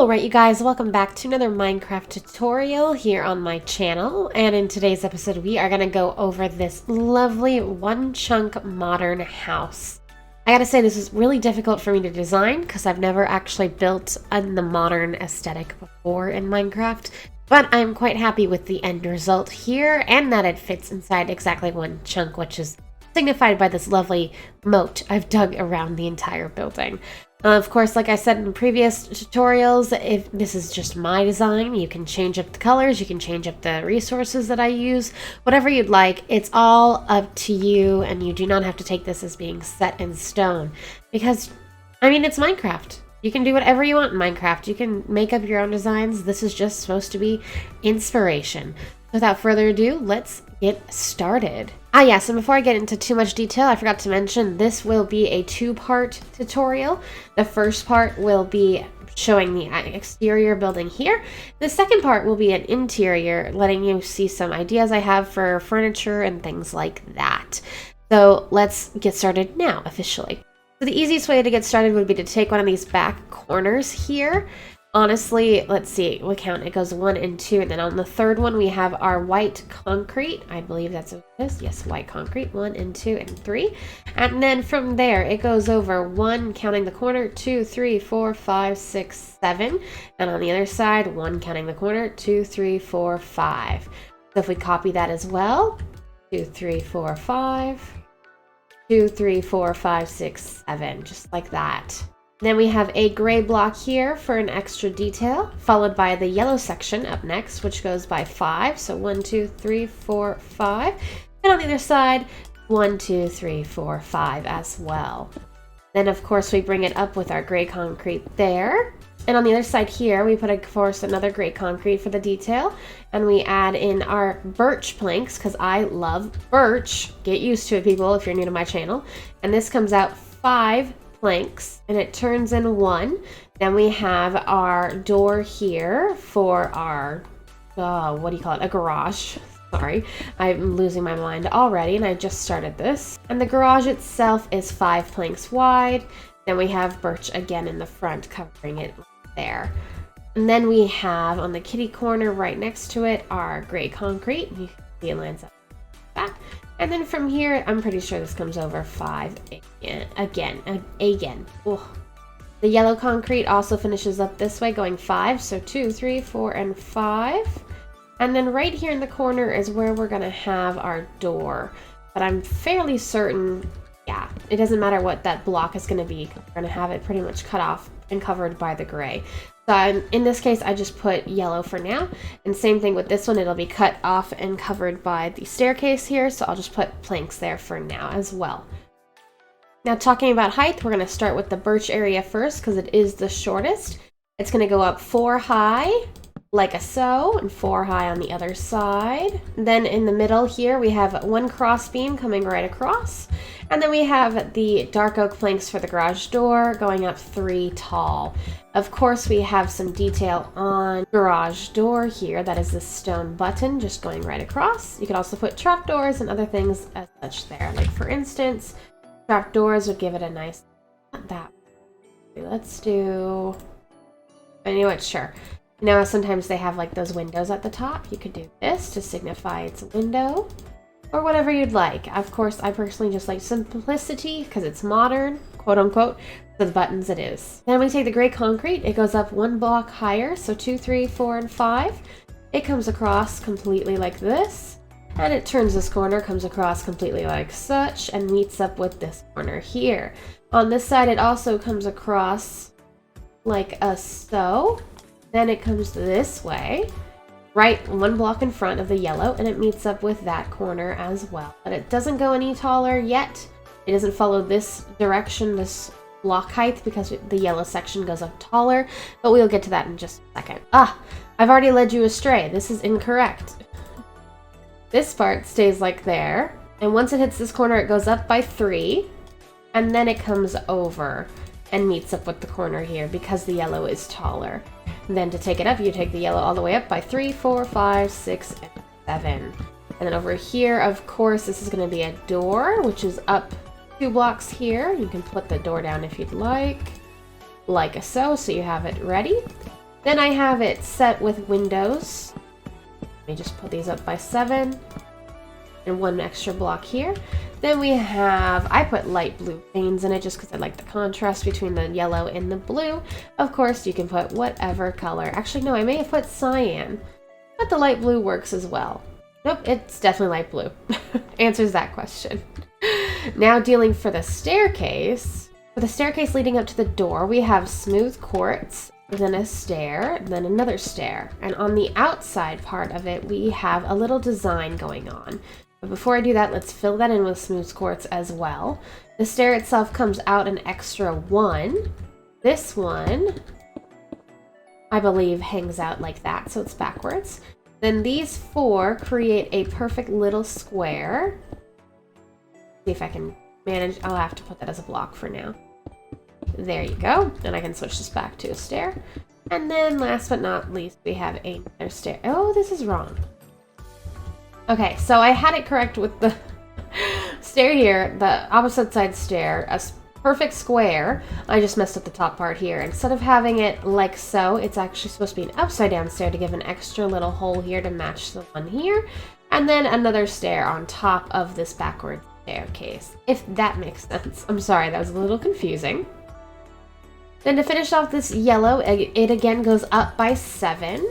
Alright you guys, welcome back to another Minecraft tutorial here on my channel, and in today's episode we are going to go over this lovely one chunk modern house. I gotta say this is really difficult for me to design because I've never actually built in the modern aesthetic before in Minecraft, but I'm quite happy with the end result here and that it fits inside exactly one chunk, which is signified by this lovely moat I've dug around the entire building. Of course, like I said in previous tutorials, if this is just my design, you can change up the colors, you can change up the resources that I use, whatever you'd like. It's all up to you, and you do not have to take this as being set in stone. Because, I mean, it's Minecraft. You can do whatever you want in Minecraft. You can make up your own designs. This is just supposed to be inspiration. Without further ado, let's get started. Yes, and before I get into too much detail, I forgot to mention this will be a two-part tutorial. The first part will be showing the exterior building here. The second part will be an interior, letting you see some ideas I have for furniture and things like that. So let's get started now, officially. So the easiest way to get started would be to take one of these back corners here. Honestly, let's see, we count, it goes 1 and 2, and then on the third one we have our white concrete. I believe that's what it is. Yes, white concrete, 1 and 2 and 3. And then from there it goes over 1, counting the corner, 2, 3, 4, 5, 6, 7. And on the other side, 1, counting the corner, 2, 3, 4, 5. So if we copy that as well, 2, 3, 4, 5, 2, 3, 4, 5, 6, 7, just like that. Then we have a gray block here for an extra detail, followed by the yellow section up next, which goes by 5. So 1, 2, 3, 4, 5. And on the other side, 1, 2, 3, 4, 5 as well. Then of course we bring it up with our gray concrete there. And on the other side here, we put, of course, another gray concrete for the detail. And we add in our birch planks, because I love birch. Get used to it, people, if you're new to my channel. And this comes out 5 planks, and it turns in 1. Then we have our door here for our what do you call it, a garage. Sorry, I'm losing my mind already, and I just started this. And the garage itself is 5 planks wide. Then we have birch again in the front covering it there. And then we have on the kitty corner right next to it our gray concrete. You can see it lines up back. And then from here, I'm pretty sure this comes over 5 again. Ugh. The yellow concrete also finishes up this way, going 5. So 2, 3, 4, and 5. And then right here in the corner is where we're going to have our door. But I'm fairly certain, yeah, it doesn't matter what that block is going to be. We're going to have it pretty much cut off and covered by the gray. So in this case, I just put yellow for now. And same thing with this one, it'll be cut off and covered by the staircase here. So I'll just put planks there for now as well. Now talking about height, we're going to start with the birch area first because it is the shortest. It's going to go up 4 high, like so, and 4 high on the other side. Then in the middle here, we have 1 cross beam coming right across. And then we have the dark oak planks for the garage door going up 3 tall. Of course, we have some detail on garage door here. That is the stone button just going right across. You could also put trapdoors and other things as such there. Like for instance, trapdoors would give it a nice, not that. Let's do, I know what, sure. You know, sometimes they have like those windows at the top. You could do this to signify it's a window or whatever you'd like. Of course, I personally just like simplicity because it's modern, quote unquote. The buttons it is. Then we take the gray concrete, it goes up 1 block higher, so 2, 3, 4, and 5. It comes across completely like this, and it turns this corner, comes across completely like such, and meets up with this corner here. On this side, it also comes across like so. Then it comes this way, right 1 block in front of the yellow, and it meets up with that corner as well. But it doesn't go any taller yet. It doesn't follow this direction, this block height, because the yellow section goes up taller, but we'll get to that in just a second. I've already led you astray. This is incorrect. This part stays like there, and once it hits this corner, it goes up by 3, and then it comes over and meets up with the corner here because the yellow is taller. And then to take it up, you take the yellow all the way up by 3, 4, 5, 6, and 7. And then over here, of course, this is going to be a door, which is up 2 blocks here. You can put the door down if you'd like so you have it ready. Then I have it set with windows. Let me just put these up by 7. And 1 extra block here. Then we have, I put light blue veins in it just because I like the contrast between the yellow and the blue. Of course, you can put whatever color. Actually, no, I may have put cyan, but the light blue works as well. Nope, it's definitely light blue. Answers that question. Now dealing for the staircase. For the staircase leading up to the door, we have smooth quartz, then a stair, then another stair. And on the outside part of it, we have a little design going on. But before I do that, let's fill that in with smooth quartz as well. The stair itself comes out an extra 1. This one, I believe, hangs out like that, so it's backwards. Then these 4 create a perfect little square. See if I can manage. I'll have to put that as a block for now. There you go. And I can switch this back to a stair. And then last but not least, we have another stair. Oh, this is wrong. Okay, so I had it correct with the stair here, the opposite side stair, a perfect square. I just messed up the top part here. Instead of having it like so, it's actually supposed to be an upside down stair to give an extra little hole here to match the one here. And then another stair on top of this backward staircase, if that makes sense. I'm sorry, that was a little confusing. Then to finish off this yellow, it again goes up by 7.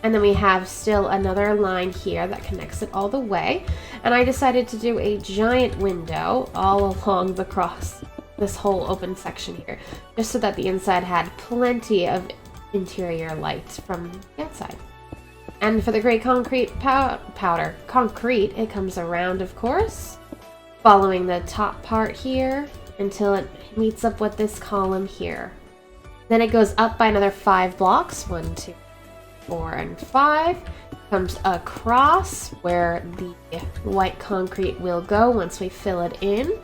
And then we have still another line here that connects it all the way. And I decided to do a giant window all along the cross, this whole open section here, just so that the inside had plenty of interior light from the outside. And for the gray concrete concrete, it comes around, of course, following the top part here until it meets up with this column here. Then it goes up by another 5 blocks, 1, 2, 4, and 5, comes across where the white concrete will go once we fill it in,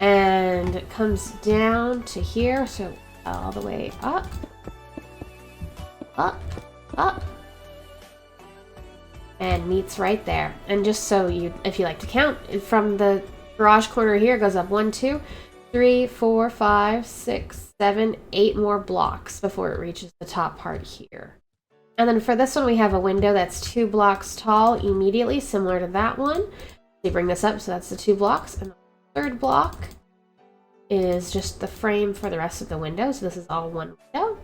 and it comes down to here, so all the way up, up, up, and meets right there. And just so you, if you like to count, from the garage corner here, it goes up 1, 2, 3, 4, 5, 6, 7, 8 more blocks before it reaches the top part here. And then for this one, we have a window that's 2 blocks tall immediately, similar to that one. They bring this up, so that's the 2 blocks. And the 3rd block is just the frame for the rest of the window. So this is all one window.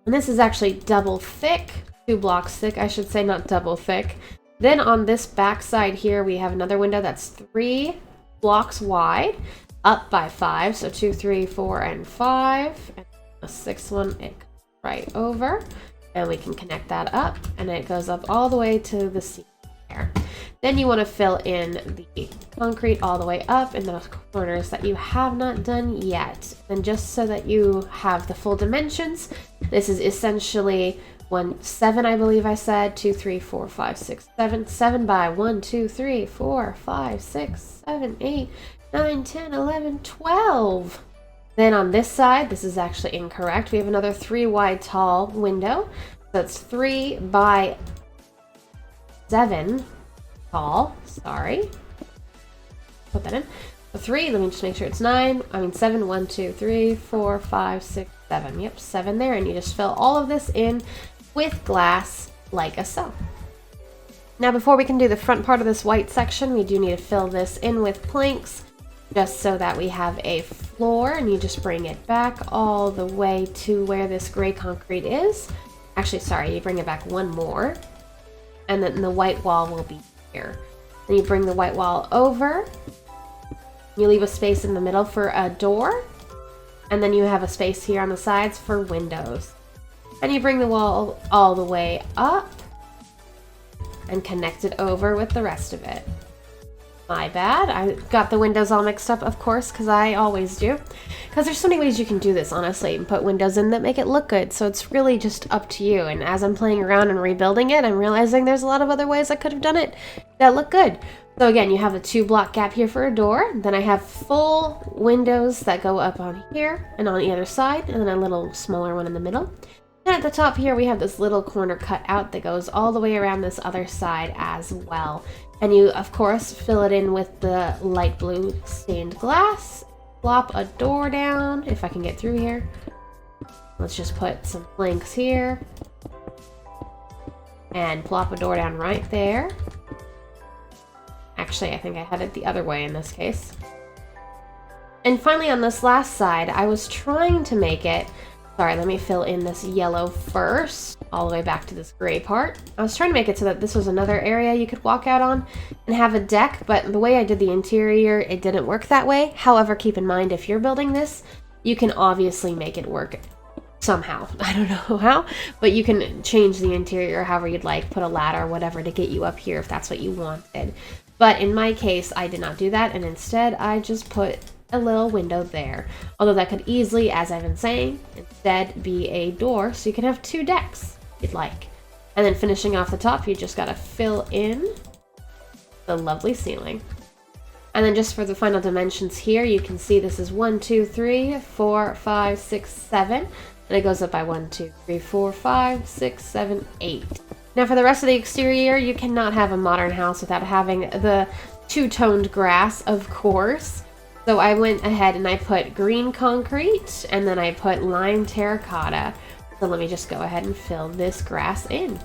And this is actually double thick, 2 blocks thick, I should say, not double thick. Then on this back side here, we have another window that's 3 blocks wide, up by 5. So 2, 3, 4, and 5. And the 6th one, it comes right over. And we can connect that up, and it goes up all the way to the ceiling there. Then you want to fill in the concrete all the way up in those corners that you have not done yet. And just so that you have the full dimensions, this is essentially 7, I believe I said, 2, 3, 4, 5, 6, 7, 7 by 1, 2, 3, 4, 5, 6, 7, 8, 9, 10, 11, 12. Then on this side, this is actually incorrect. We have another 3 wide tall window. So it's 3 by 7 tall. Sorry. Put that in. So 3, let me just make sure it's 7, 1, 2, 3, 4, 5, 6, 7. Yep, 7 there. And you just fill all of this in with glass like so. Now before we can do the front part of this white section, we do need to fill this in with planks, just so that we have a floor, and you just bring it back all the way to where this gray concrete is. Actually, sorry, you bring it back 1 more, and then the white wall will be here. Then you bring the white wall over, you leave a space in the middle for a door, and then you have a space here on the sides for windows. And you bring the wall all the way up and connect it over with the rest of it. My bad. I got the windows all mixed up, of course, because I always do. Because there's so many ways you can do this, honestly, and put windows in that make it look good. So it's really just up to you. And as I'm playing around and rebuilding it, I'm realizing there's a lot of other ways I could have done it that look good. So again, you have a 2 block gap here for a door. Then I have full windows that go up on here and on the other side, and then a little smaller one in the middle. And at the top here, we have this little corner cut out that goes all the way around this other side as well. And you, of course, fill it in with the light blue stained glass. Plop a door down, if I can get through here. Let's just put some planks here. and plop a door down right there. Actually, I think I had it the other way in this case. And finally, on this last side, I was trying to make it... Sorry, let me fill in this yellow first, all the way back to this gray part. I was trying to make it so that this was another area you could walk out on and have a deck, but the way I did the interior, it didn't work that way. However, keep in mind, if you're building this, you can obviously make it work somehow. I don't know how, but you can change the interior however you'd like, put a ladder or whatever to get you up here if that's what you wanted. But in my case, I did not do that, and instead I just put a little window there. Although that could easily, as I've been saying, instead be a door, so you can have 2 decks if you'd like. And then finishing off the top, you just gotta fill in the lovely ceiling. And then just for the final dimensions here, you can see this is 1, 2, 3, 4, 5, 6, 7. And it goes up by 1, 2, 3, 4, 5, 6, 7, 8. Now for the rest of the exterior, you cannot have a modern house without having the 2-toned grass, of course. So I went ahead and I put green concrete and then I put lime terracotta. So let me just go ahead and fill this grass in.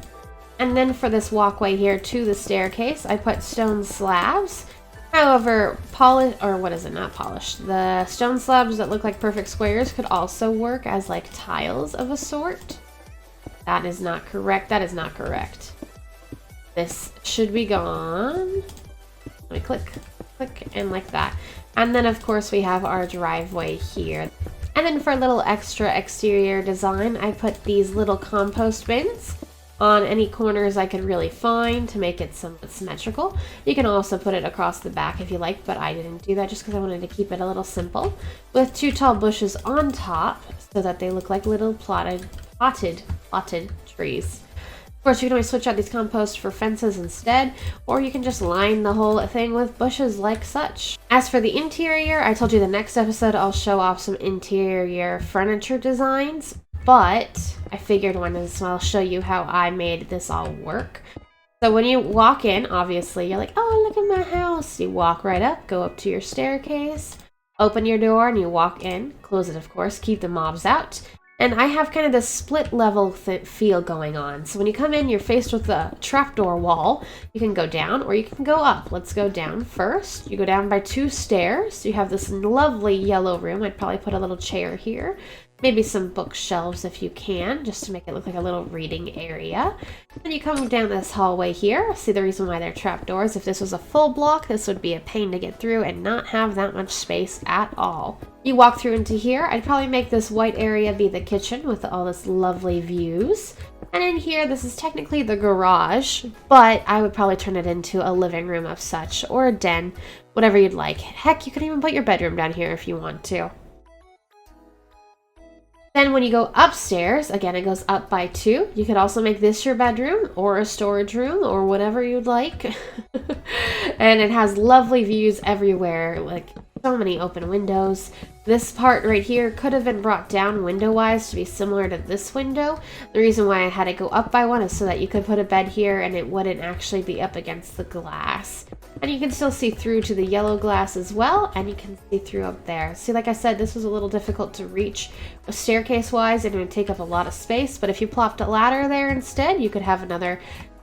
And then for this walkway here to the staircase, I put stone slabs. However, not polished. The stone slabs that look like perfect squares could also work as like tiles of a sort. That is not correct. That is not correct. This should be gone. Let me click, and like that. And then of course we have our driveway here. And then for a little extra exterior design, I put these little compost bins on any corners I could really find to make it somewhat symmetrical. You can also put it across the back if you like, but I didn't do that just because I wanted to keep it a little simple. With 2 tall bushes on top so that they look like little potted trees. Of course, you can always switch out these compost for fences instead, or you can just line the whole thing with bushes like such. As for the interior, I told you the next episode I'll show off some interior furniture designs, but I figured one as well show you how I made this all work. So when you walk in, obviously, you're like, oh, look at my house. You walk right up, go up to your staircase, open your door, and you walk in. Close it, of course, keep the mobs out. And I have kind of this split level feel going on. So when you come in, you're faced with the trapdoor wall. You can go down or you can go up. Let's go down first. You go down by 2 stairs. You have this lovely yellow room. I'd probably put a little chair here. Maybe some bookshelves if you can, just to make it look like a little reading area. Then you come down this hallway here. See the reason why they're trapdoors. If this was a full block, this would be a pain to get through and not have that much space at all. You walk through into here. I'd probably make this white area be the kitchen with all this lovely views. And in here, this is technically the garage, but I would probably turn it into a living room of such, or a den, whatever you'd like. Heck, you could even put your bedroom down here if you want to. Then when you go upstairs, again, it goes up by 2. You could also make this your bedroom or a storage room or whatever you'd like. And it has lovely views everywhere, like so many open windows. This part right here could have been brought down window-wise to be similar to this window. The reason why I had it go up by 1 is so that you could put a bed here and it wouldn't actually be up against the glass. And you can still see through to the yellow glass as well, and you can see through up there. See, like I said, this was a little difficult to reach staircase-wise, and it would take up a lot of space, but if you plopped a ladder there instead, you could have another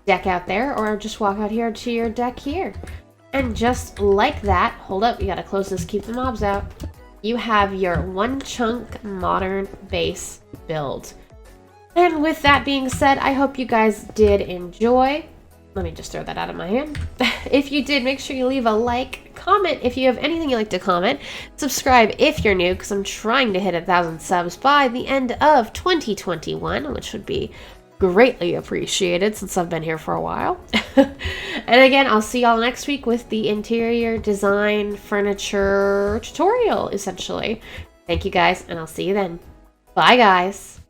deck out there, or just walk out here to your deck here. And just like that, hold up, you gotta close this, keep the mobs out. You have your 1 chunk modern base build. And with that being said, I hope you guys did enjoy. Let me just throw that out of my hand. If you did, make sure you leave a like, comment if you have anything you'd like to comment, subscribe if you're new, because I'm trying to hit 1,000 subs by the end of 2021, which would be greatly appreciated since I've been here for a while. And again, I'll see y'all next week with the interior design furniture tutorial, essentially. Thank you guys, and I'll see you then. Bye, guys.